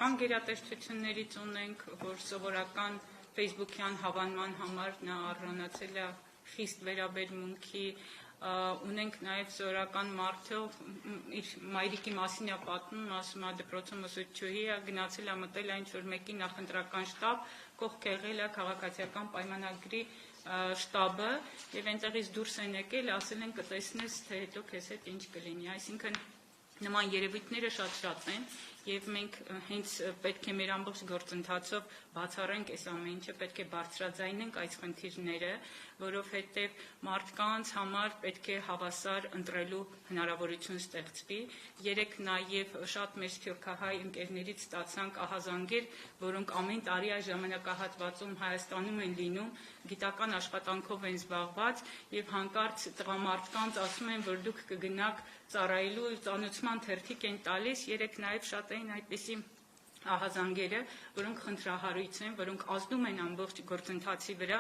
քաղաքական գերատեսչություններից ունենք, որ սովորական Facebook-յան հավանման համար նա առանցել է խիստ վերաբերմունքի, ունենք նաև սովորական մարդը իր մայրիկի մասին է պատմում, ասում է դպրոցում ուսուցչուհի է, գնացել է մտել այն ինչ-որ մեկի նախընտրական շտաբ, կողք եղել է քաղաքացիական պայմանագրի շտաբը եւ այնտեղից դուրս են եկել, ասել են կտեսնես, թե հետո քեզ հետ ինչ կլինի, այսինքն նման երևույթները շատ են եւ մենք հենց պետք է մեր ամբողջ գործընթացով բացառենք այս ամեն ինչը, պետք է բարձրաձայնենք այս խնդիրները, որովհետեւ մարդկանց համար պետք է հավասար ընտրելու հնարավորություն ստեղծվի։ Երեք նաեւ շատ մեր սփյուռքահայ ընկերներից ստացանք ահազանգեր, որոնք ամեն տարի այս ժամանակահատվածում Հայաստանում են լինում, գիտական աշխատանքով են զբաղված եւ հանկարծ տղամարդկանց ասում են, որ դուք կգնաք ծառայելու ծանուցման թերթիկ են տալիս, երեք նաև շատ էին այդպիսի ահազանգերը, որոնք խնդրահարույց են, որոնք ազդում են ամբողջ գործընթացի վրա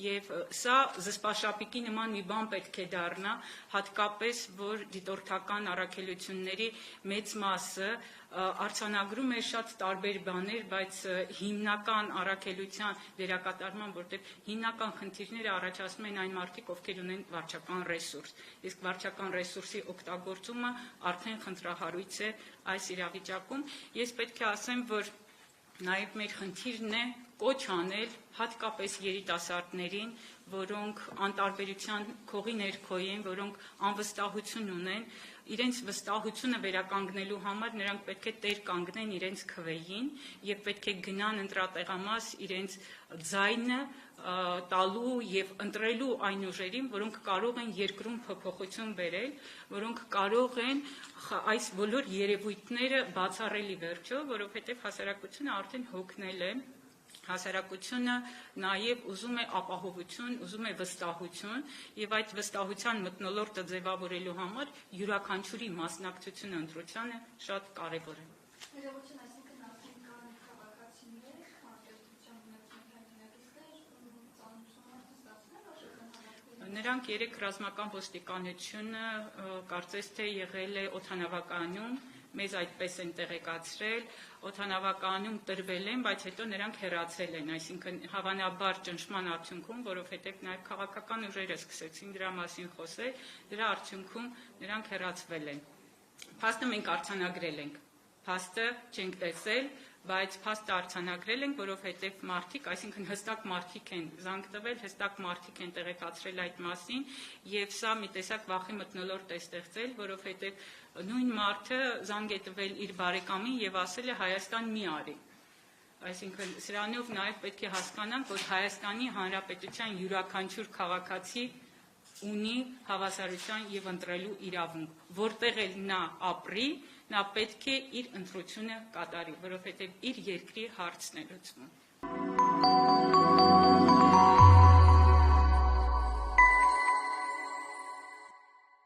եւ սա զսպաշապիկի նման մի բան պետք է դառնա, հատկապես որ դիտորդական առաքելությունների մեծ մասը արձանագրում է շատ տարբեր բաներ, բայց հիմնական առաքելության վերակատարման, որտեղ հիմնական խնդիրները առաջացնում են այն մարդիկ, ովքեր ունեն վարչական ռեսուրս, իսկ վարչական ռեսուրսի օգտագործումը արդեն խնդրահարույց է այս իրավիճակում։ Ես պետք է ասեմ, որ նաև մեր խնդիրն է կոչ անել հատկապես երիտասարդներին, որոնք անտարբերության քողի ներքո են, որոնք անվստահություն ունեն, իրենց վստահությունը վերականգնելու համար նրանք պետք է տեր կանգնեն իրենց քվեին եւ պետք է գնան ընտրատեղամաս իրենց ձայնը տալու եւ ընտրելու այն ուժերին, որոնք կարող են երկրում փոփոխություն բերել, որոնք կարող են այս բոլոր երևույթները բացառելի վերջո, որովհետեւ հասարակությունը արդեն հոգնել է, հասարակությունը նաև ուզում է ապահովություն, ուզում է վստահություն եւ այդ վստահության մթնոլորտը ձևավորելու համար յուրաքանչյուրի մասնակցությունը ընտրությանը շատ կարեւոր է։ Ներողություն, այսինքն արդեն կան քաղաքացիներ, Նրանք երեք ռազմական ոստիկանությունը կարծես թե եղել է օդանավականում, մեզ այդպես են տեղեկացրել, օդանավականում տրվել են, բայց հետո նրանք հեռացել են, այսինքն հավանաբար ճնշման արդյունքում, որովհետև նաև քաղաքական ուժերը սկսեցին դրա մասին խոսել, դրա արդյունքում նրանք հեռացվել են։ Փաստը մենք արձանագրել ենք, փաստը չենք տեսել, բայց փաստը արձանագրել ենք, որովհետև մարդիկ, այսինքն հստակ մարդիկ են զանգ տվել, հստակ մարդիկ են տեղեկացրել այդ մասին, եւ սա մի տեսակ վախի մթնոլորտ է ստեղծել, որովհետև նույն մարդը զանգ է տվել իր բարեկամին եւ ասել է Հայաստան մի արի։ Այսինքն սրանով նաև պետք է հասկանանք, որ Հայաստանի Հանրապետության յուրաքանչյուր քաղաքացի ունի հավասարության եւ ընտրելու իրավունք, որտեղ էլ նա ապրի, նա պետք է իր ընտրությունը կատարի, որովհետեւ իր երկրի հարցն է լուծվում։